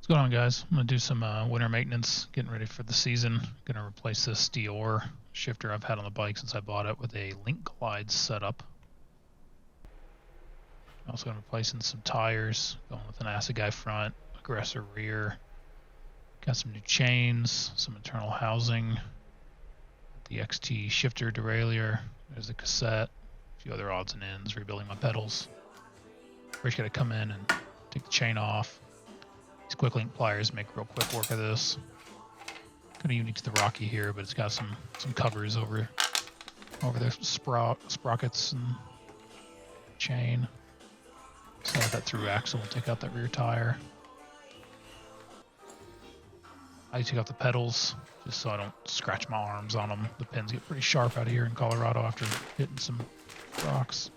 What's going on, guys? I'm going to do some winter maintenance, getting ready for the season. Going to replace this Dior shifter I've had on the bike since I bought it with a Link Glide setup. Also going to replacing some tires, going with an Assegai front, aggressor rear. Got some new chains, some internal housing, the XT shifter derailleur. There's the cassette, a few other odds and ends, rebuilding my pedals. First got to come in and take the chain off. These quick link pliers make real quick work of this. Kind of unique to the Rocky here, but it's got some covers over the sprockets and chain. Slide that through axle, take out that rear tire. I take off the pedals just so I don't scratch my arms on them. The pins get pretty sharp out here in Colorado after hitting some rocks.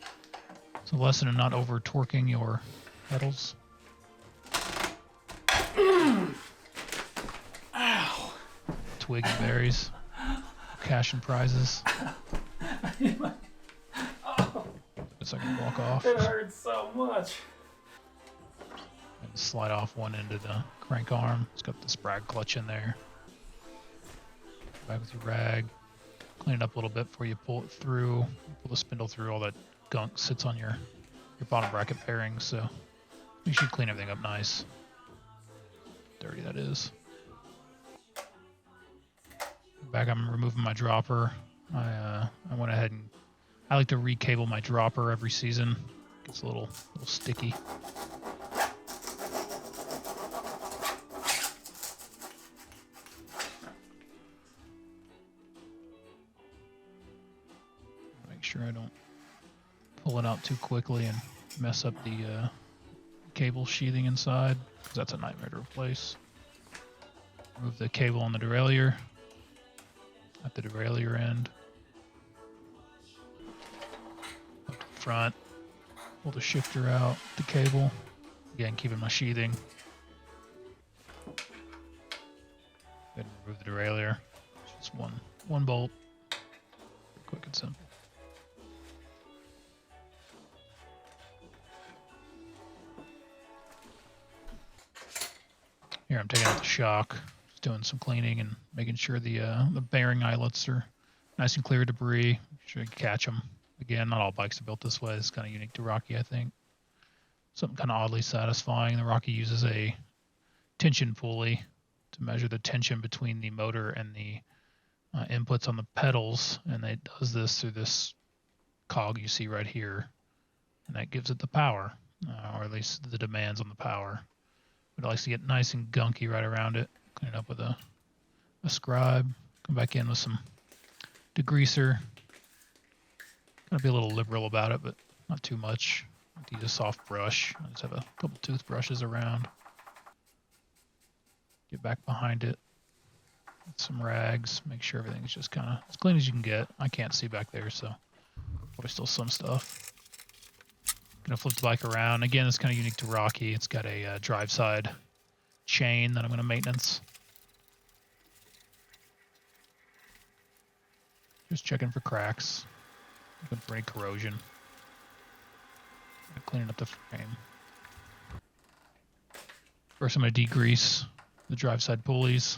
So lesson in not over torquing your pedals. Ow! Twig and berries, cash and prizes. Oh, So I can walk off. it hurts so much. And slide off one end of the crank arm. It's got the sprag clutch in there. Back with your rag. Clean it up a little bit before you pull it through. Pull the spindle through. All that gunk sits on your bottom bracket bearings, so make sure you clean everything up nice. Dirty that is. Back, I'm removing my dropper. I went ahead and I like to recable my dropper every season. Gets a little sticky. Make sure I don't pull it out too quickly and mess up the cable sheathing inside, because that's a nightmare to replace. Remove the cable on the derailleur at the derailleur end. Up to the front, pull the shifter out, the cable. Again, keeping my sheathing. Go ahead and remove the derailleur. Just one bolt. Quick and simple. Here I'm taking out the shock, just doing some cleaning and making sure the bearing eyelets are nice and clear of debris. Make sure you catch them. Again, not all bikes are built this way. It's kind of unique to Rocky, I think. Something kind of oddly satisfying. The Rocky uses a tension pulley to measure the tension between the motor and the inputs on the pedals, and it does this through this cog you see right here, and that gives it the power, or at least the demands on the power. But it likes to get nice and gunky right around it. Clean it up with a scribe. Come back in with some degreaser. Gotta be a little liberal about it, but not too much. I like to use a soft brush. I just have a couple toothbrushes around. Get back behind it with some rags. Make sure everything's just kind of as clean as you can get. I can't see back there, so probably still some stuff. Gonna flip the bike around. Again, it's kind of unique to Rocky. It's got a drive side chain that I'm gonna maintenance. Just checking for cracks. Looking for any corrosion. Cleaning up the frame. First, I'm gonna degrease the drive side pulleys.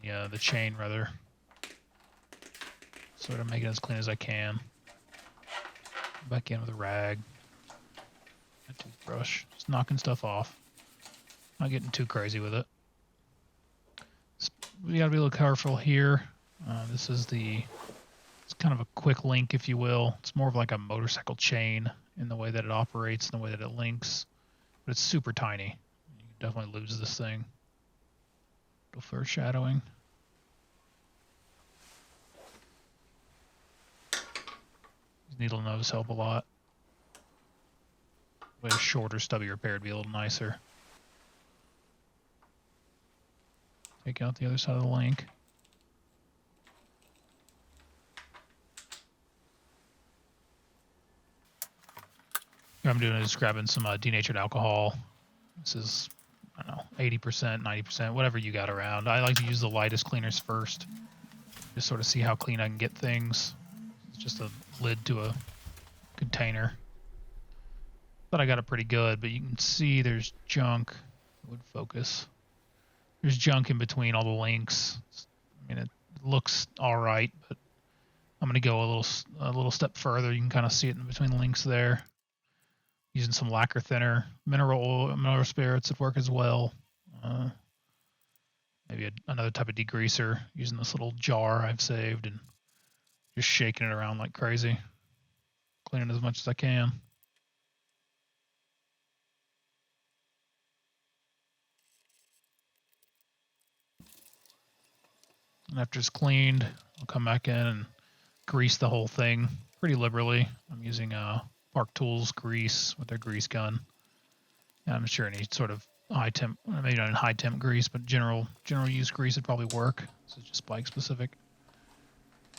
The chain rather. Sort of make it as clean as I can. Back in with a rag, a toothbrush, just knocking stuff off. Not getting too crazy with it. We gotta be a little careful here. This is it's kind of a quick link, if you will. It's more of like a motorcycle chain in the way that it operates and the way that it links, but it's super tiny. You can definitely lose this thing. Little foreshadowing. Needle nose help a lot. With a shorter, stubby repair would be a little nicer. Take out the other side of the link. What I'm doing is grabbing some denatured alcohol. This is, I don't know, 80%, 90%, whatever you got around. I like to use the lightest cleaners first. Just sort of see how clean I can get things. It's just a lid to a container. Thought I got it pretty good, but you can see there's junk. It would focus. There's junk in between all the links. I mean, it looks all right, but I'm gonna go a little step further. You can kind of see it in between the links there. Using some lacquer thinner, mineral oil, mineral spirits would work as well. Maybe another type of degreaser. Using this little jar I've saved and just shaking it around like crazy, cleaning as much as I can. And after it's cleaned, I'll come back in and grease the whole thing pretty liberally. I'm using Park Tools grease with their grease gun. And I'm sure any sort of high temp, maybe not in high temp grease, but general use grease would probably work. This is just bike specific.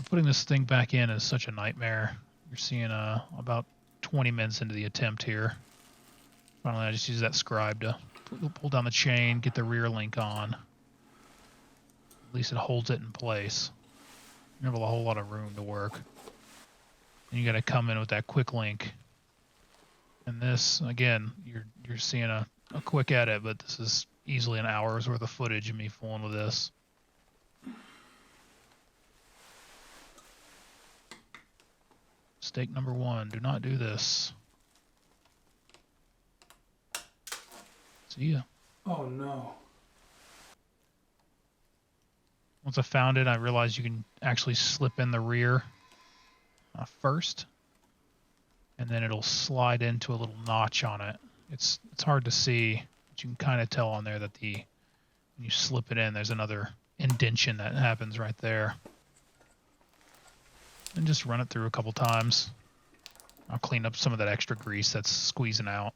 Putting this thing back in is such a nightmare. You're seeing about 20 minutes into the attempt here. Finally, I just use that scribe to pull down the chain, get the rear link on. At least it holds it in place. You have a whole lot of room to work. And you got to come in with that quick link. And this, again, you're seeing a quick edit, but this is easily an hour's worth of footage of me fooling with this. Mistake number 1, do not do this. See ya. Oh no. Once I found it, I realized you can actually slip in the rear first, and then it'll slide into a little notch on it. It's hard to see, but you can kind of tell on there that when you slip it in, there's another indentation that happens right there. And just run it through a couple times. I'll clean up some of that extra grease that's squeezing out,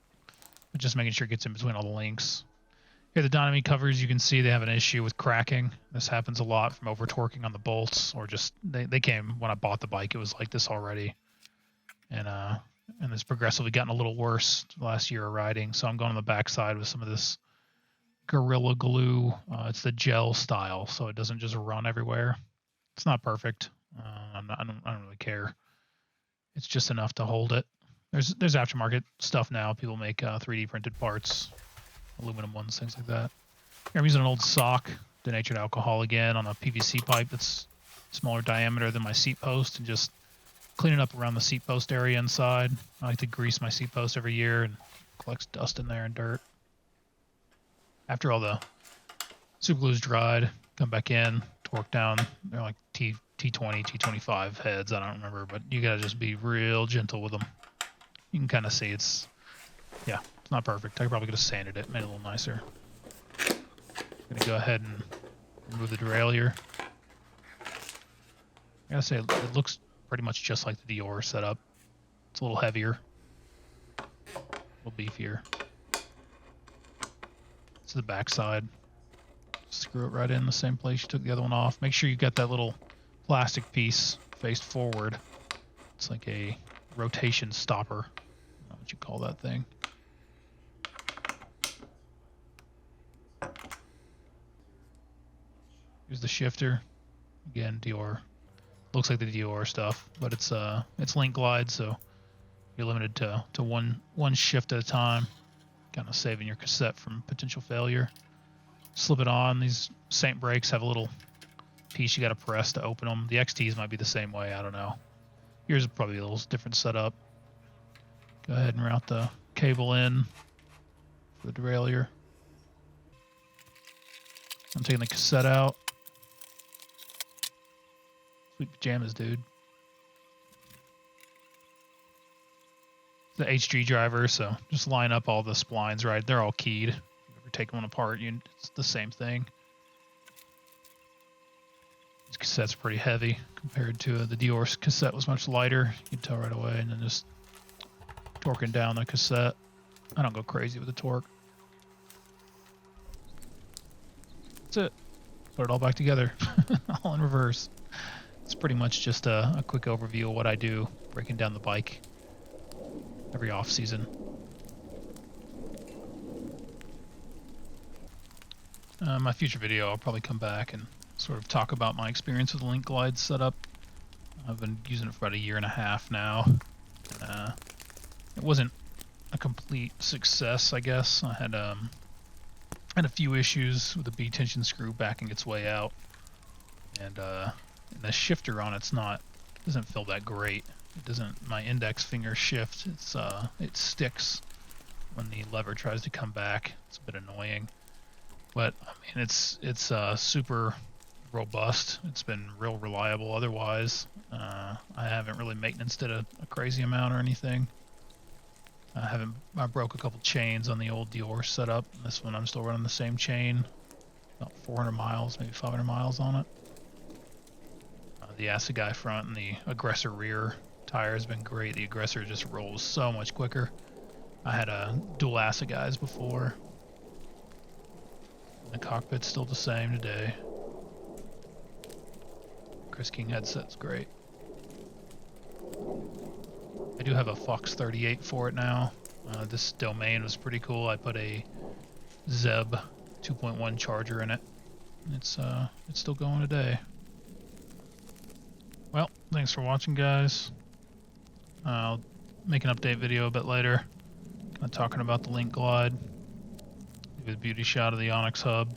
but just making sure it gets in between all the links. Here, the dynomy covers, you can see they have an issue with cracking. This happens a lot from over torquing on the bolts, or just they came when I bought the bike. It was like this already, and it's progressively gotten a little worse last year of riding. So I'm going on the backside with some of this Gorilla Glue. It's the gel style, so it doesn't just run everywhere. It's not perfect. I don't really care. It's just enough to hold it. There's aftermarket stuff now. People make 3D printed parts, aluminum ones, things like that. Here I'm using an old sock, denatured alcohol again, on a PVC pipe that's smaller diameter than my seat post, and just cleaning up around the seat post area inside. I like to grease my seat post every year and collects dust in there and dirt. After all the super glue's dried, come back in, torque down. They're like T20, T25 heads, I don't remember, but you gotta just be real gentle with them. You can kind of see it's not perfect. I probably could have sanded it, made it a little nicer. Gonna go ahead and remove the derailleur. I gotta say, it looks pretty much just like the Dior setup. It's a little heavier, a little beefier. It's the back side. Screw it right in the same place you took the other one off. Make sure you got that little plastic piece faced forward. It's like a rotation stopper. I don't know what you call that thing. Here's the shifter. Again, Dior. Looks like the Dior stuff, but it's link glide, so you're limited to one shift at a time, kind of saving your cassette from potential failure. Slip it on. These Saint brakes have a little piece you got to press to open them. The XTs might be the same way. I don't know. Yours is probably a little different setup. Go ahead and route the cable in for the derailleur. I'm taking the cassette out. Sweet pajamas, dude. The HG driver, so just line up all the splines right. They're all keyed. If you ever take one apart, it's the same thing. This cassette's pretty heavy compared to the Dior cassette was much lighter. You can tell right away, and then just torquing down the cassette. I don't go crazy with the torque. That's it. Put it all back together, all in reverse. It's pretty much just a quick overview of what I do, breaking down the bike every off season. My future video, I'll probably come back and sort of talk about my experience with the Link Glide setup. I've been using it for about 1.5 years now. It wasn't a complete success, I guess. I had a few issues with the B tension screw backing its way out, and the shifter on it's doesn't feel that great. It doesn't. My index finger shift. It sticks when the lever tries to come back. It's a bit annoying, but I mean it's super robust. It's been real reliable. Otherwise, I haven't really maintained it a crazy amount or anything. I broke a couple chains on the old Dior setup. This one I'm still running the same chain, about 400 miles, maybe 500 miles on it. The Assegai front and the Aggressor rear tire has been great. The Aggressor just rolls so much quicker. I had a dual Assegais before. The cockpit's still the same today. Chris King headset's great. I do have a Fox 38 for it now. This domain was pretty cool. I put a Zeb 2.1 charger in it. It's still going today. Well, thanks for watching, guys. I'll make an update video a bit later, kind of talking about the Link Glide. Give a beauty shot of the Onyx hub.